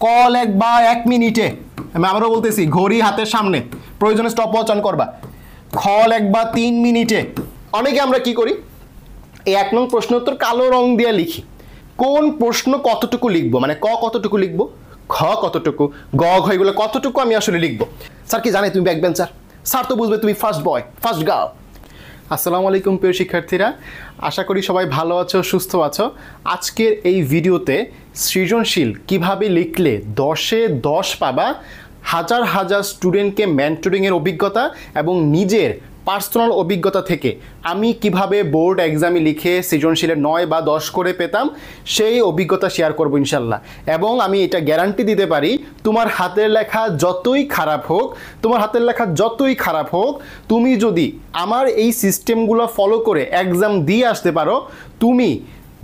ক লেখবা 1 মিনিটে, আমি আবারও বলতেছি ঘড়ি হাতের সামনে, প্রয়োজনে স্টপ ওয়াচ অন করবা। খ লেখবা 3 মিনিটে। অনেকে আমরা কি করি, এই 1 নং প্রশ্ন উত্তর কালো রং দিয়ে লিখি। কোন প্রশ্ন কতটুকু লিখবো, মানে ক কতটুকু লিখবো, খ কতটুকু, গ ঘ এগুলো কতটুকু আমি আসলে লিখবো। স্যার কি জানে তুমি ব্যাক বেঞ্চার, স্যার তো বুঝবে তুমি ফার্স্ট বয় ফার্স্ট গার্ল। আসসালামু আলাইকুম প্রিয় শিক্ষার্থীরা, আশা করি সবাই ভালো আছো, সুস্থ আছো। আজকের এই ভিডিওতে সৃজনশীল কিভাবে লিখলে 10-এ 10 পাবা, হাজার হাজার স্টুডেন্টকে মেন্টরিংয়ের অভিজ্ঞতা এবং নিজের পার্সোনাল অভিজ্ঞতা থেকে আমি কিভাবে বোর্ড এক্সামে লিখে সৃজনশীলে 9 বা 10 করে পেতাম সেই অভিজ্ঞতা শেয়ার করব ইনশাল্লাহ। এবং আমি এটা গ্যারান্টি দিতে পারি, তোমার হাতের লেখা যতই খারাপ হোক, তুমি যদি আমার এই সিস্টেমগুলো ফলো করে এক্সাম দিয়ে আসতে পারো, তুমি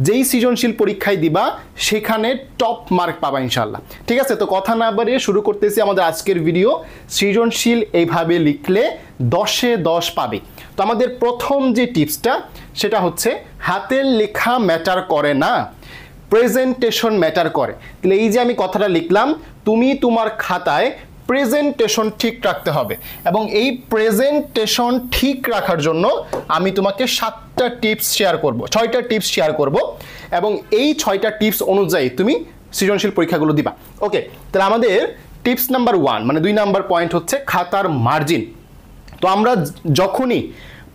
যেই সৃজনশীল পরীক্ষায় দিবা সেখানে টপ মার্ক পাবা ইনশাল্লাহ। ঠিক আছে, তো কথা না বাড়িয়ে শুরু করতেছি আমাদের আজকের ভিডিও। সৃজনশীল এইভাবে লিখলে 10-এ 10 পাবে। তো আমাদের প্রথম যে টিপসটা সেটা হচ্ছে হাতের লেখা ম্যাটার করে না, প্রেজেন্টেশন ম্যাটার করে। তাহলে এই যে আমি কথাটা লিখলাম, তুমি তোমার খাতায় প্রেজেন্টেশন ঠিক রাখতে হবে এবং এই প্রেজেন্টেশন ঠিক রাখার জন্য আমি তোমাকে 7টা টিপস শেয়ার করব, 6টা টিপস শেয়ার করব এবং এই 6টা টিপস অনুযায়ী তুমি সৃজনশীল পরীক্ষাগুলো দিবা। ওকে, তাহলে আমাদের টিপস নাম্বার 1 মানে 2 নাম্বার পয়েন্ট হচ্ছে খাতার মার্জিন। তো আমরা যখনই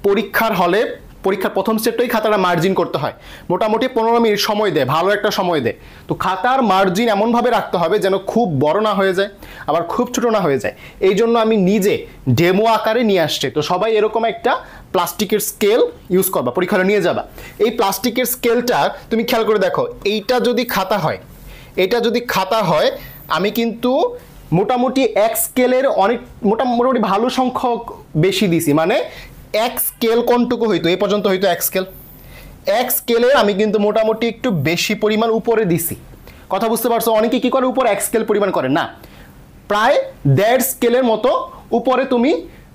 পরীক্ষার হলে পরীক্ষার প্রথম স্টেপটাই খাতাটা মার্জিন করতে হয়, মোটামুটি 15 মিনিট সময় দেয়, ভালো একটা সময় দেয়। তো খাতার মার্জিন এমনভাবে রাখতে হবে যেন খুব বড় না হয়ে যায় আবার খুব ছোট না হয়ে যায়। এই জন্য আমি নিজে ডেমো আকারে নিয়ে আসছি। তো সবাই এরকম একটা প্লাস্টিকের স্কেল ইউজ করবা, পরীক্ষা হলে নিয়ে যাবা। এই প্লাস্টিকের স্কেলটা তুমি খেয়াল করে দেখো, এইটা যদি খাতা হয় আমি কিন্তু মোটামুটি এক স্কেলের অনেক মোটামুটি ভালো সংখ্যক বেশি দিছি। মানে এক স্কেল কোনটুকু হইতো, এই পর্যন্ত হইতো এক স্কেলে আমি কিন্তু মোটামুটি একটু বেশি পরিমাণ উপরে দিছি। কথা বুঝতে পারছো? অনেকে কি করে, উপরে 1 স্কেল পরিমাণ করে না, প্রায় 1.5 স্কেলের মতো উপরে তুমি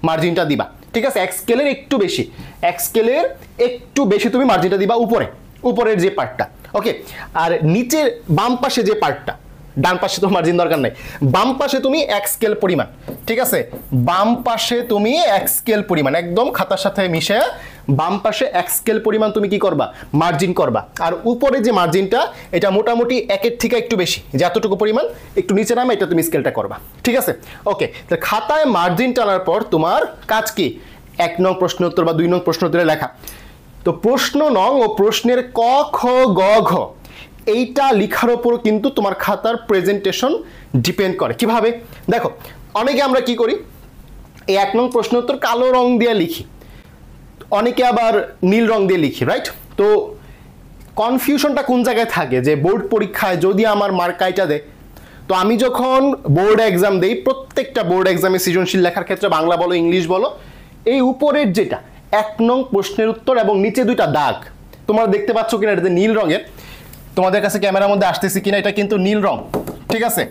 মার্জিনটা দিবা। ঠিক আছে, 1 স্কেলের একটু বেশি তুমি মার্জিনটা দিবা উপরের যে পার্টটা। ওকে, আর নিচের বাম পাশে যে পার্টটা, ডান পাশে তো মার্জিন দরকার নাই, বাম পাশে তুমি 1 স্কেল পরিমাণ, ঠিক আছে, বাম পাশে তুমি 1 স্কেল পরিমাণ একদম খাতার সাথে মিশে বাম পাশে 1 স্কেল পরিমাণ তুমি কি করবা, মার্জিন করবা। আর উপরে যে মার্জিনটা এটা মোটামুটি 1-এর থেকে একটু বেশি, যে এতটুকু পরিমাণ একটু নিচে নামে এটা তুমি স্কেলটা করবা। ঠিক আছে, ওকে। তাহলে খাতায় মার্জিন টানার পর তোমার কাজ কি, 1 নং প্রশ্ন উত্তর বা 2 নং প্রশ্ন উত্তরে লেখা। তো প্রশ্ন নং ও প্রশ্নের ক খ গ ঘ এইটা লেখার উপর কিন্তু তোমার খাতার প্রেজেন্টেশন ডিপেন্ড করে। কিভাবে দেখো, অনেকে আমরা কি করি, এই 1 নং প্রশ্ন উত্তর কালো রং দিয়ে লিখি, অনেকে আবার নীল রং দিয়ে লিখি, রাইট? তো কনফিউশনটা কোন জায়গায় থাকে, যে বোর্ড পরীক্ষায় যদি আমার মার্কাইটা দেয়, তো আমি যখন বোর্ড এক্সাম দেই, প্রত্যেকটা বোর্ড এক্সামে সৃজনশীল লেখার ক্ষেত্রে বাংলা বলো ইংলিশ বলো, এই উপরের যেটা 1 নং প্রশ্নের উত্তর এবং নিচে 2টা দাগ তোমরা দেখতে পাচ্ছ কিনা, এটাতে নীল রঙের, তোমাদের কাছে ক্যামেরার মধ্যে আসতেছি কিনা, এটা কিন্তু নীল রং। ঠিক আছে,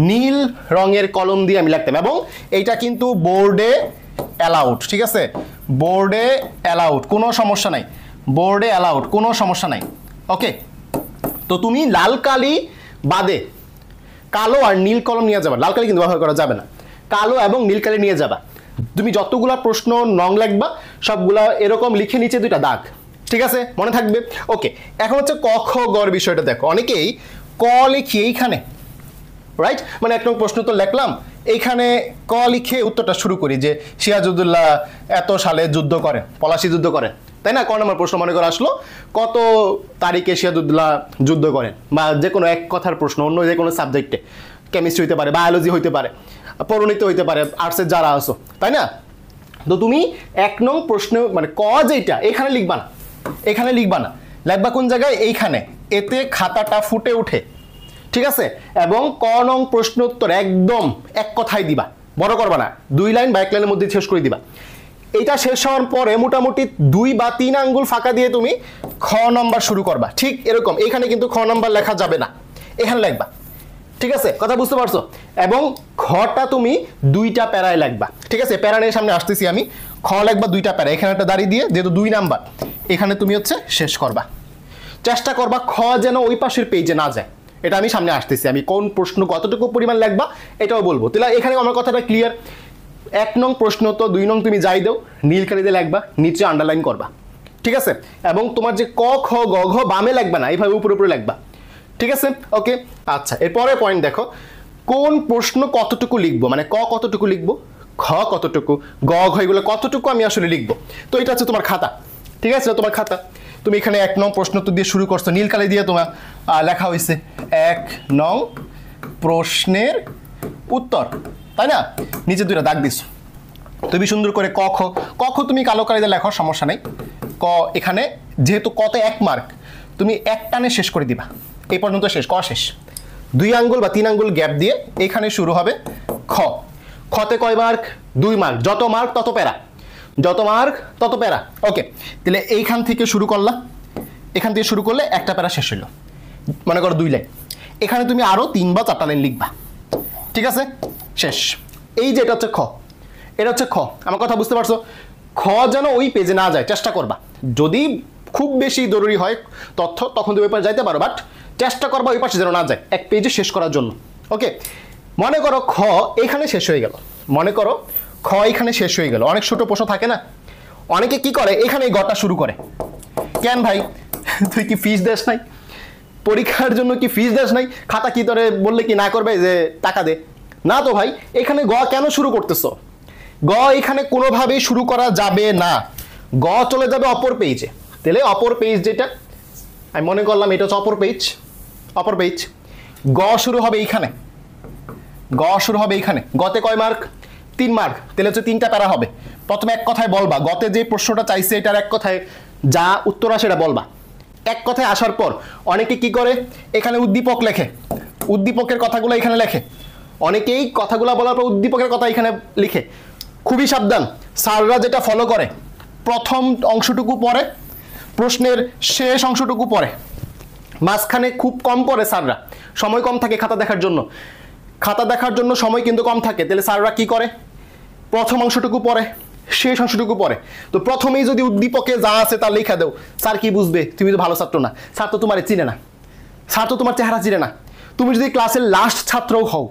নীল রঙের কলম দিয়ে আমি লিখতাম এবং এইটা কিন্তু বোর্ডে অ্যালাউড। ঠিক আছে, বোর্ডে অ্যালাউড, কোনো সমস্যা নাই, বোর্ডে অ্যালাউড, কোনো সমস্যা নাই। ওকে, তো তুমি লাল কালি বাদে কালো আর নীল কলম নিয়ে যাবা, লাল কালি কিন্তু ব্যবহার করা যাবে না, কালো এবং নীল কালি নিয়ে যাবা। তুমি যতগুলা প্রশ্ন নং লিখবা সবগুলা এরকম লিখে নিচে 2টা দাগ। ঠিক আছে, মনে থাকবে? ওকে, এখন হচ্ছে ক খ গর বিষয়টা দেখো, অনেকেই ক লিখি এইখানে, রাইট? মানে 1 নং প্রশ্ন তো লিখলাম, এইখানে ক লিখে উত্তরটা শুরু করি যে সিরাজউদ্দৌলা এত সালে যুদ্ধ করেন, পলাশী যুদ্ধ করেন, তাই না? ক নম্বর প্রশ্ন মনে করে আসলো, কত তারিখে সিরাজউদ্দৌলা যুদ্ধ করেন, বা যে কোনো এক কথার প্রশ্ন, অন্য যে কোনো সাবজেক্টে, কেমিস্ট্রি হইতে পারে, বায়োলজি হইতে পারে, পরিণীতি হইতে পারে, আর্টসের যারা আসো, তাই না? তো তুমি 1 নং প্রশ্ন মানে ক যেটা এখানে লিখবা না, লিখবা কোন জায়গায়, এইখানে, এতে খাতাটা ফুটে ওঠে। ঠিক আছে, এবং ক নং প্রশ্ন উত্তর একদম এক কথায় দিবা, বড় করবা না, 2 লাইন বা 1 লাইনের মধ্যে শেষ করে দিবা। এটা শেষ হওয়ার পরে মোটামুটি 2 বা 3 আঙ্গুল ফাঁকা দিয়ে তুমি খ নাম্বার শুরু করবা। ঠিক এরকম, এখানে কিন্তু খ নাম্বার লেখা যাবে না, এখানে লিখবা। ঠিক আছে, কথা বুঝতে পারছো? এবং খটা তুমি 2টা প্যারায় লিখবা। ঠিক আছে, প্যারা নিয়ে সামনে আসতেছি আমি। খ লিখবা 2টা প্যারা, এখানে একটা দাঁড়িয়ে দিয়ে, যেহেতু 2 নাম্বার, এখানে তুমি হচ্ছে শেষ করবা। চেষ্টা করবা খ যেন ওই পাশের পেজে না যায়, এটা আমি সামনে আসতেছি, আমি কোন প্রশ্ন কতটুকু পরিমাণ লিখবা এটাও বলবো। তাহলে এখানে আমার কথাটা ক্লিয়ার। 1 নং প্রশ্ন তো 2 নং তুমি যাই দাও নীল কালি দিয়ে লিখবা, নিচে আন্ডারলাইন করবা, ঠিক আছে? এবং তোমার যে ক খ গ ঘ বামে লিখবা না, এইভাবে উপরে উপরে লিখবা, ঠিক আছে? ওকে, আচ্ছা এরপরে পয়েন্ট দেখো, কোন প্রশ্ন কতটুকু লিখবো, মানে ক কতটুকু লিখবো, খ কতটুকু, গ ঘ এগুলো কতটুকু আমি আসলে লিখবো। তো এটা হচ্ছে তোমার খাতা, ঠিক আছে? তোমার খাতা, তুমি এখানে 1 নং প্রশ্ন তো দিয়ে শুরু করছো, নীল কালি দিয়ে তোমার লেখা হয়েছে 1 নং প্রশ্নের উত্তর, তাই না? নিচে 2টা দাগ দিছো, তুমি সুন্দর করে ক খ, ক খ তুমি কালো কালি দিয়ে লেখো, সমস্যা নেই। ক এখানে যেহেতু কত 1 মার্ক, তুমি 1 টানে শেষ করে দিবা, এই পর্যন্ত শেষ, ক শেষ। 2 আঙ্গুল বা 3 আঙ্গুল গ্যাপ দিয়ে এখানে শুরু হবে খ। খতে কয় মার্ক? 2 মার্ক, যত মার্ক তত প্যারা, যত মার্ক তত প্যারা। ওকে, তাহলে এইখান থেকে শুরু করলাম, এখান থেকে শুরু করলে একটা প্যারা শেষ হইল, মনে করো 2 লাইন, এখানে তুমি আরো 3 বা 4টা লাইন লিখবা, ঠিক আছে? শেষ। এই যে এটা হচ্ছে খ, এটা হচ্ছে খ, আমার কথা বুঝতে পারছো? খ যেন ওই পেজে না যায় চেষ্টা করবা, যদি খুব বেশি জরুরি হয় তথ্য তখন তুমি ওই পাশে যাইতে পারো, বাট চেষ্টা করবা ওই পাশে যেন না যায়, এক পেজে শেষ করার জন্য। ওকে, মনে করো খ এখানে শেষ হয়ে গেল, মনে করো খ এখানে শেষ হয়ে গেল। অনেক ছোট প্রশ্ন থাকে না, অনেকে কি করে এখানে গটা শুরু করে, কেন ভাই তুই কি ফিস দেস নাই? পরীক্ষার জন্য কি ফিস দেস নাই? খাতা কি তোরে বললে কি না করবে যে টাকা দে? না তো ভাই, এখানে গ কেন শুরু করতেছো? গ এখানে কোনোভাবেই শুরু করা যাবে না, গ চলে যাবে অপর পেজে। তাহলে অপর পেজ যেটা আমি মনে করলাম এটা হচ্ছে অপর পেজ, অপর পেজ। গ শুরু হবে এইখানে, গ শুরু হবে এইখানে। গতে কয় মার্ক? 3 মার্ক, তাহলে হচ্ছে 3টা প্যারা হবে। প্রথমে এক কথায় বলবা, গতে যে প্রশ্নটা চাইছে এটার এক কথায় যা উত্তর আসে এটা বলবা। এক কথায় আসার পর অনেকে কি করে এখানে উদ্দীপক লেখে, উদ্দীপকের কথাগুলো এখানে লেখে, অনেকেই কথাগুলো বলার পর উদ্দীপকের কথা এখানে লিখে। খুবই সাবধান, স্যাররা যেটা ফলো করে প্রথম অংশটুকু পড়ে, প্রশ্নের শেষ অংশটুকু পড়ে, মাঝখানে খুব কম পড়ে স্যাররা, সময় কম থাকে খাতা দেখার জন্য, খাতা দেখার জন্য সময় কিন্তু কম থাকে। তাহলে স্যাররা কি করে প্রথম অংশটুকু পড়ে, শেষ অংশটুকু পড়ে। তো প্রথমেই যদি উদ্দীপকে যা আছে তা লেখা দেও, স্যার কি বুঝবে? তুমি তো ভালো ছাত্র না, স্যার তো তোমার চিনে না, স্যার তো তোমার চেহারা চিনে না। তুমি যদি ক্লাসের লাস্ট ছাত্রও হও,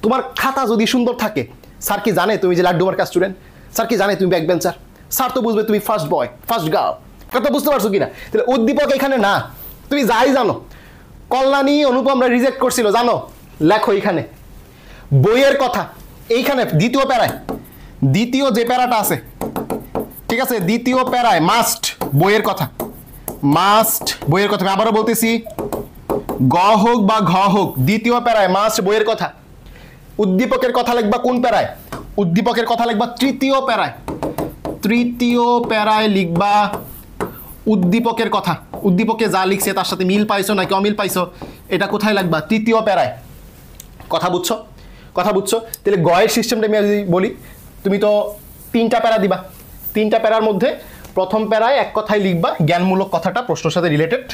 তোমার খাতা যদি সুন্দর থাকে, স্যার কি জানে তুমি যে লাড্ডু মার্কা স্টুডেন্ট? স্যার কি জানে তুমি ব্যাক বেঞ্চার? স্যার তো বুঝবে তুমি ফার্স্ট বয়, ফার্স্ট গার্ল। কথা বুঝতে পারছো কিনা? তাহলে উদ্দীপক এখানে না, তুমি যাই জানো। কল্যাণী অনুপমরা রিজেক্ট করছিল জানো, লেখো এখানে। বইয়ের কথা এইখানে দ্বিতীয় প্যারায়, দ্বিতীয় যে প্যারাটা আছে, ঠিক আছে, দ্বিতীয় প্যারায় মাস্ট বইয়ের কথা, মাস্ট বইয়ের কথা। আমি আবারও বলতেছি, গ হোক বা ঘ হোক, দ্বিতীয় প্যারায় মাস্ট বইয়ের কথা। উদ্দীপকের কথা লিখবা কোন প্যারায়? উদ্দীপকের কথা লিখবা তৃতীয় প্যারায়, তৃতীয় প্যারায় লিখবা উদ্দীপকের কথা। উদ্দীপকে যা লিখছে তার সাথে মিল পাইছো নাকি অমিল পাইছো এটা কোথায় লিখবা? তৃতীয় প্যারায়। কথা বুঝছো? কথা বুঝছো? তাহলে গয়ের সিস্টেমটা আমি যদি বলি, তুমি তো 3টা প্যারা দিবা, 3টা প্যারার মধ্যে প্রথম প্যারায় এক কথায় লিখবা জ্ঞানমূলক কথাটা প্রশ্নের সাথে রিলেটেড।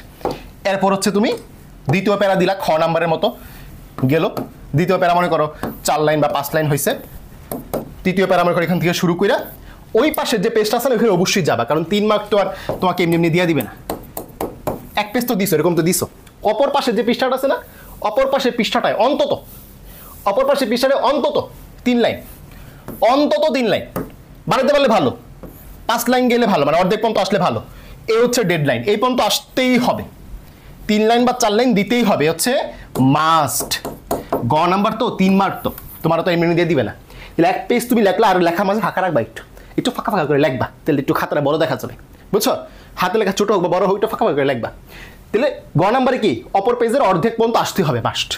এরপর হচ্ছে তুমি দ্বিতীয় প্যারা দিলা, খ নাম্বারের মতো গেল। দ্বিতীয় প্যারা মনে করো 4 লাইন বা 5 লাইন হয়েছে। তৃতীয় প্যারা মনে করো এখান থেকে শুরু কইরা ওই পাশের যে পেজটা আছে না ওখানে অবশ্যই যাবা, কারণ 3 মার্ক তো আর তোমাকে এমনি এমনি দিয়ে দিবে না। এক পেজ তো দিছো, এরকম তো দিছো। অপর পাশের যে পৃষ্ঠাটা আছে না, অপর পাশের পৃষ্ঠাটায় অন্তত, অপর পাশের পৃষ্ঠাটায় অন্তত 3 লাইন, অন্তত 3 লাইন বানাতে পারলে ভালো, 5 লাইন গেলে ভালো, মানে অর্ধেক পর্যন্ত আসলে ভালো। এই হচ্ছে ডেডলাইন, এই পর্যন্ত আসতেই হবে, 3 লাইন বা 4 লাইন দিতেই হবে, হচ্ছে মাস্ট। গ নাম্বার তো 3 মার্ক, তো তোমার তো এমনি দিয়ে দিবে না। তাহলে এক পেজ তুমি লেখলা, আর লেখা মাঝে ফাঁকা রাখবা, একটু একটু ফাঁকা ফাঁকা করে লিখবা, তাহলে একটু খাতাটা বড় দেখা যাবে, বুঝছো? হাতে লেখা ছোট হোক বা বড় হোক, একটু ফাঁকা ফাঁকা করে লিখবা। তাহলে গ নাম্বারে কি অপর পেজের অর্ধেক পর্যন্ত আসতে হবে মাস্ট।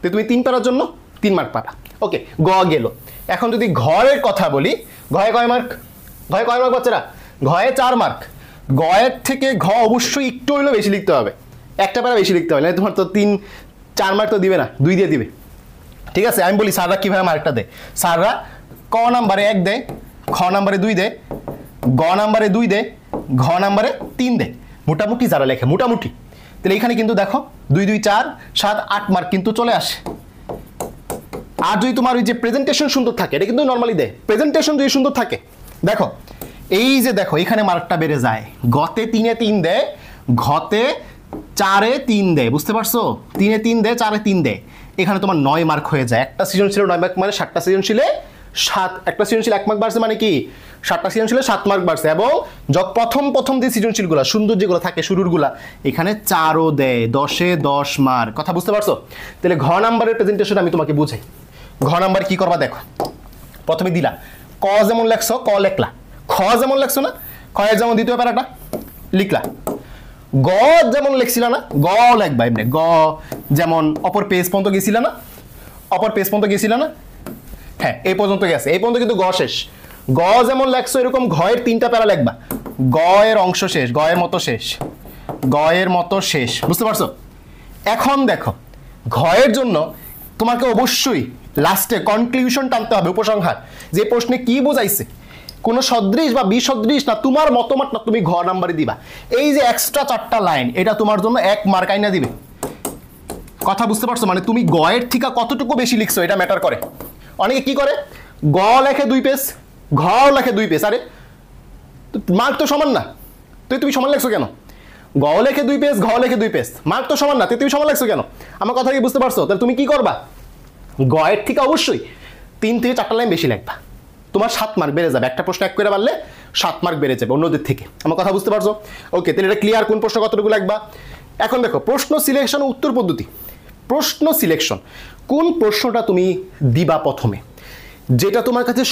তো তুমি 3 প্যারার জন্য 3 মার্ক পাবা। ওকে, গ গেল। এখন যদি ঘরের কথা বলি, ঘয়ে কয় মার্ক? ঘয়ে কয় মার্ক বাচ্চারা? ঘয়ে 4 মার্ক। গয়ের থেকে ঘ অবশ্যই একটু হলেও বেশি লিখতে হবে, একটা প্যারা বেশি লিখতে হবে, না তোমার তো 3-4 মার্ক তো দিবে না, 2 দিয়ে দিবে। ঠিক আছে, আমি বলি স্যাররা কিভাবে মার্কটা দেয়। স্যাররা ক নাম্বারে 1 দেয়, খ নাম্বারে 2 দেয়, গ নাম্বারে 2 দেয়, ঘ নাম্বারে 3 দেয়, মোটামুটি যারা লেখে মোটামুটি। তাহলে এখানে কিন্তু দেখো 2 2 4 7 8 মার্ক কিন্তু চলে আসে। আর যদি তোমার ওই যে প্রেজেন্টেশন সুন্দর থাকে, এটা কিন্তু নর্মালি দেয়, প্রেজেন্টেশন যদি সুন্দর থাকে, দেখো এই যে দেখো এখানে মার্কটা বেড়ে যায়। গতে 3-এ 3 দেয়, ঘতে 4-এ 3 দেয়, বুঝতে পারছো? 3-এ 3 দেয়, 4-এ 3 দেয়, এখানে তোমার 9 মার্ক হয়ে যায়। একটা সৃজনশীলে 9 মার্ক মানে 7টা সৃজনশীলে 7, একটা সৃজনশীল 1 মার্ক বাড়ছে মানে কি 7টা সৃজনশীলে 7 মার্ক বাড়ছে। এবং প্রথম যে সৃজনশীলগুলো সুন্দর যেগুলো থাকে শুরুরগুলা এখানে 4ও দেয়, 10-এ 10 মার্ক। কথা বুঝতে পারছো? তাহলে ঘ নাম্বারের প্রেজেন্টেশন আমি তোমাকে বুঝাই। ঘ নাম্বার কি করবা দেখো, প্রথমে দিলা ক যেমন লেখছো ক লেখলা, খ যেমন লেখছো না খ এর যেমন দ্বিতীয় প্যারাটা লিখলা, গ যেমন লিখছিল না গ লিখবা এমনি, গ যেমন অপর পেজ পর্যন্ত গেছিল না, অপর পেজ পর্যন্ত গেছিল না, হ্যাঁ এই পর্যন্ত গেছে, এই পর্যন্ত কিন্তু গ শেষ। গ যেমন লেখছো এরকম ঘ এর 3টা প্যারা লিখবা, গ এর অংশ শেষ, গ এর মতো শেষ, গ এর মতো শেষ, বুঝতে পারছো? এখন দেখো ঘ এর জন্য তোমাকে অবশ্যই লাস্টে কনক্লুশন টানতে হবে, উপসংহার, যে প্রশ্নে কি বোঝাইছে, কোন সদৃশ বা বিসদৃশ না, তোমার মতামত না, তুমি ঘ নাম্বারে দিবা। এই যে এক্সট্রা 4টা লাইন এটা তোমার জন্য 1 মার্ক আইনা দিবে। কথা বুঝতে পারছো? মানে তুমি গ এর থেকে কতটুকু বেশি লিখছো এটা ম্যাটার করে। অনেকে কি করে গ লেখে 2 পেজ, ঘ লেখে 2 পেজ, আরে মার্ক তো সমান না, তুমি সমান লেখছো কেন? গ লেখে 2 পেজ, ঘ লেখে 2 পেজ, মার্ক তো সমান না, তুমি সমান লেখছো কেন? আমার কথা কি বুঝতে পারছো? তাহলে তুমি কি করবা, গ এর থেকে অবশ্যই 3 থেকে 4টা লাইন বেশি লিখবা, তোমার 7 মার্ক বেড়ে যাবে। একটা প্রশ্ন 1 করে পারলে 7 মার্ক বেড়ে যাবে অন্যদের থেকে। আমার কথা বুঝতে পারছো? ওকে, তাহলে এটা ক্লিয়ার কোন প্রশ্ন কতটুকু লিখবা। এখন দেখো প্রশ্ন সিলেকশন ও উত্তর পদ্ধতি। প্রশ্ন সিলেকশন, কোন প্রশ্নটা তুমি দিবা প্রথমে, যেটা তোমার কাছে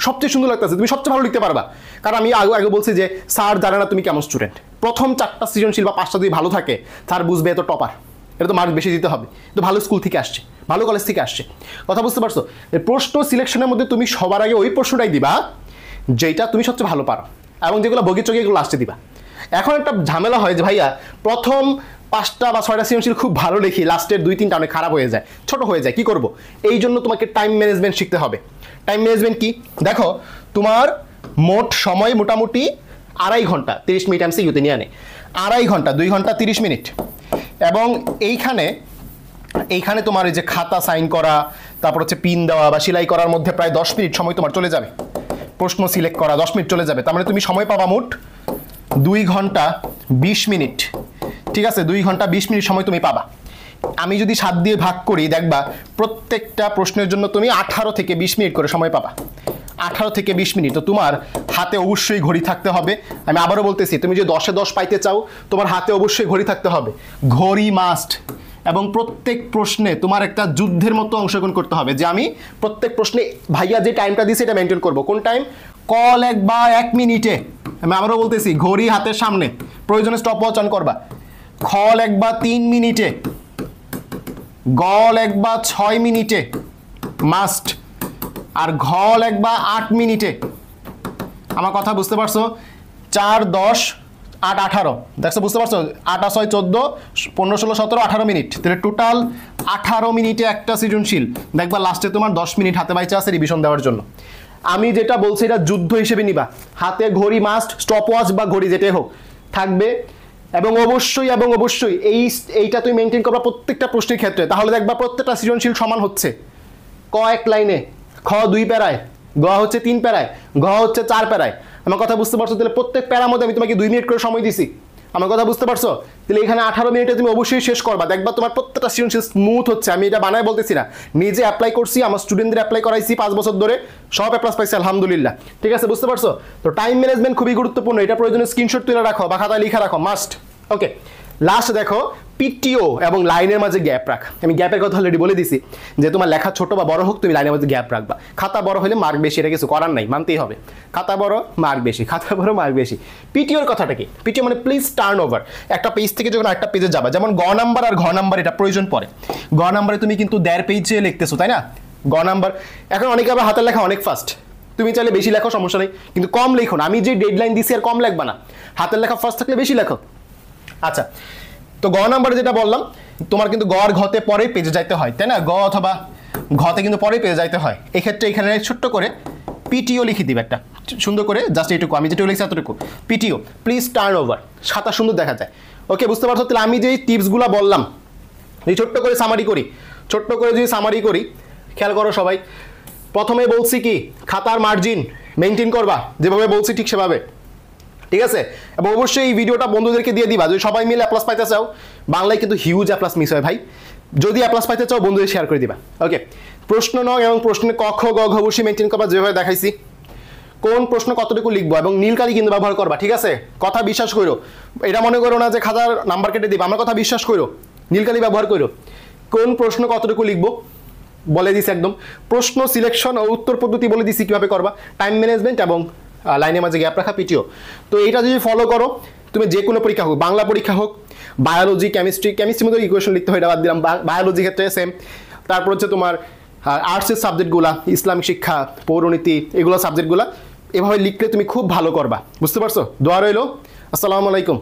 সবচেয়ে সুন্দর লাগতেছে, তুমি সবচেয়ে ভালো লিখতে পারবা। কারণ আমি আগে বলছি যে স্যার জানে না তুমি কেমন স্টুডেন্ট। প্রথম 4টা সৃজনশীল বা 5টা যদি ভালো থাকে স্যার বুঝবে এত টপার, এটা তো মার্ক বেশি দিতে হবে, তো ভালো স্কুল থেকে আসছে, ভালো কলেজ থেকে আসছে। কথা বুঝতে পারছো? প্রশ্ন সিলেকশনের মধ্যে তুমি সবার আগে ওই প্রশ্নটাই দিবা যেটা তুমি সবচেয়ে ভালো পারো, এবং যেগুলো বগিচগি এগুলো লাস্টে দিবা। এখন একটা ঝামেলা হয় যে ভাইয়া প্রথম 5টা বা 6টা সৃজনশীল খুব ভালো লিখি, লাস্টের 2-3টা অনেক খারাপ হয়ে যায়, ছোট হয়ে যায়, কি করব? এই জন্য তোমাকে টাইম ম্যানেজমেন্ট শিখতে হবে। টাইম ম্যানেজমেন্ট কি দেখো, তোমার মোট সময় মোটামুটি 2.5 ঘন্টা 30 মিনিট এমসিকিউতে নিয়ে আনে, 2.5 ঘন্টা 2 ঘন্টা 30 মিনিট। এবং এইখানে তোমার এই যে খাতা সাইন করা, তারপর হচ্ছে পিন দেওয়া বা সেলাই করার মধ্যে প্রায় 10 মিনিট সময় তোমার চলে যাবে। প্রশ্ন সিলেক্ট করা 10 মিনিট চলে যাবে, তার মানে তুমি সময় পাবা মোট 2 ঘন্টা 20 মিনিট। ঠিক আছে, 2 ঘন্টা 20 মিনিট সময় তুমি পাবা। আমি যদি 7 দিয়ে ভাগ করি দেখবা প্রত্যেকটা প্রশ্নের জন্য তুমি 18 থেকে 20 মিনিট করে সময় পাবা, 18 থেকে 20 মিনিট। তো তোমার হাতে অবশ্যই ঘড়ি থাকতে হবে। আমি আবারও বলতেছি, তুমি যদি 10-এ 10 পাইতে চাও তোমার হাতে অবশ্যই ঘড়ি থাকতে হবে, ঘড়ি মাস্ট। এবং প্রত্যেক প্রশ্নে তোমার একটা যুদ্ধের মতো অংশগ্রহণ করতে হবে, যে আমি প্রত্যেক প্রশ্নে ভাইয়া যে টাইমটা দিয়েছি এটা মেনটেন করবো। কোন টাইম? কল 1 বা 1 মিনিটে। আমি আবারও বলতেছি, ঘড়ি হাতের সামনে, প্রয়োজনে স্টপ ওয়াচ অন করবা। খল 1 বা 3 মিনিটে, গল 1 বা 6 মিনিটে মাস্ট, আর ঘল 1 বা 8 মিনিটে। আমার কথা বুঝতে পারছো? 4, 10, 8, 18 দেখছো, বুঝতে পারছো? 8, 6, 14, 15, 16, 17, 18 মিনিট। তাহলে টোটাল 18 মিনিটে একটা সৃজনশীল। দেখবা লাস্টে তোমার 10 মিনিট হাতে বাইচে আছে রিভিশন দেওয়ার জন্য। আমি যেটা বলছি এটা যুদ্ধ হিসেবে নিবা, হাতে ঘড়ি মাস্ট, স্টপ ওয়াচ বা ঘড়ি যেটাই হোক থাকবে। এবং অবশ্যই এইটা তুমি মেনটেন করবা প্রত্যেকটা প্রশ্নের ক্ষেত্রে, তাহলে দেখবা প্রত্যেকটা সৃজনশীল সমান হচ্ছে। ক 1 লাইনে, খ 2 প্যারায়, গ হচ্ছে 3 প্যারায়, ঘ হচ্ছে 4 প্যারায়। আমার কথা বুঝতে পারছো? তাহলে প্রত্যেক প্যারার মধ্যে আমি তোমাকে 2 মিনিট করে সময় দিছি। আমার কথা বুঝতে পারছো? তাহলে এখানে 18 মিনিটে তুমি অবশ্যই শেষ করবা, দেখবা তোমার প্রত্যেকটা সৃজনশীল স্মুথ হচ্ছে। আমি এটা বানায় বলতেছি না, নিজে অ্যাপ্লাই করছি, আমার স্টুডেন্টদের অ্যাপ্লাই করাইছি 5 বছর ধরে, সব অ্যাপ্লাস পাইছে আলহামদুলিল্লাহ। ঠিক আছে, বুঝতে পারছো? তো টাইম ম্যানেজমেন্ট খুবই গুরুত্বপূর্ণ, এটা প্রয়োজনে স্ক্রিনশট তুলে রাখো বা খাতায় লিখে রাখো মাস্ট। ওকে, লাস্ট দেখো পিটিও এবং লাইনের মাঝে গ্যাপ রাখ। আমি গ্যাপের কথা অলরেডি বলে দিছি, যে তোমার লেখা ছোট বা বড় হোক তুমি লাইনের মাঝে গ্যাপ রাখবা। খাতা বড় হলে মার্ক বেশি, এটা কিছু করার নাই, মানতেই হবে। খাতা বড় মার্ক বেশি, খাতা বড় মার্ক বেশি। পিটিওর কথাটা কি? পিটিও মানে প্লিজ টার্ন ওভার। একটা পেজ থেকে যখন একটা পেজে যাবা, যেমন গ নাম্বার আর ঘ নাম্বার এটা প্রয়োজন পড়ে। গ নাম্বারে তুমি কিন্তু 1.5 পেজে লিখতেছো, তাই না? গ নাম্বার। এখন অনেকে আবার হাতের লেখা অনেক ফাস্ট, তুমি চাইলে বেশি লেখো, সমস্যা নেই, কিন্তু কম লেখো না। আমি যে ডেডলাইন দিছি আর কম লেখবা না, হাতের লেখা ফার্স্ট থাকলে বেশি লেখো। আচ্ছা, তো গ নাম্বারে যেটা বললাম, তোমার কিন্তু গ আর ঘতে পরে পেজে যাইতে হয়, তাই না? গ অথবা ঘতে কিন্তু পরে পেজে যাইতে হয়। এক্ষেত্রে এখানে ছোট্ট করে পিটিও লিখে দিবে একটা, সুন্দর করে জাস্ট এইটুকু, আমি যেটুকু লিখছি এতটুকু, পিটিও প্লিজ টার্ন ওভার, খাতা সুন্দর দেখা যায়। ওকে, বুঝতে পারছো? তাহলে আমি যে টিপসগুলো বললাম, এই ছোট্ট করে সামারি করি, খেয়াল করো সবাই। প্রথমে বলছি কি, খাতার মার্জিন মেনটেন করবা, যেভাবে বলছি ঠিক সেভাবে। ঠিক আছে? এবং অবশ্যই এই ভিডিওটা বন্ধুদেরকে দিয়ে দিবা, যদি সবাই মিলে A+ পাইতে চাও। বাংলায় কিন্তু হিউজ A+ মিস হয় ভাই, যদি A+ পাইতে চাও বন্ধুদের শেয়ার করে দিবা। ওকে, প্রশ্ন 9 এবং প্রশ্নে ক খ গ ঘ অবশ্যই মেনটেন করবা যেভাবে দেখাইছি। কোন প্রশ্ন কতটুকু লিখবো এবং নীল কালি কিন্তু ব্যবহার করবা, ঠিক আছে? কথা বিশ্বাস করো, এটা মনে করো না যে খাতার নাম্বার কেটে দিবা, আমার কথা বিশ্বাস করো, নীল কালি ব্যবহার করো। কোন প্রশ্ন কতটুকু লিখবো বলে দিছি একদম, প্রশ্ন সিলেকশন ও উত্তর পদ্ধতি বলে দিছি কিভাবে করবা, টাইম ম্যানেজমেন্ট এবং লাইনের মাঝে গ্যাপ রাখা পিটিও। তো এটা যদি ফলো করো, তুমি যে কোনো পরীক্ষা হোক, বাংলা পরীক্ষা হোক, বায়োলজি, কেমিস্ট্রির মধ্যে ইকুয়েশন লিখতে হয়, এটা বাদ দিলাম, বায়োলজি ক্ষেত্রে সেম। তারপর হচ্ছে তোমার আর্টসের সাবজেক্টগুলা, ইসলামিক শিক্ষা, পৌরনীতি, এগুলো সাবজেক্টগুলা এভাবে লিখলে তুমি খুব ভালো করবা, বুঝতে পারছো? দোয়া রইলো, আসসালামু আলাইকুম।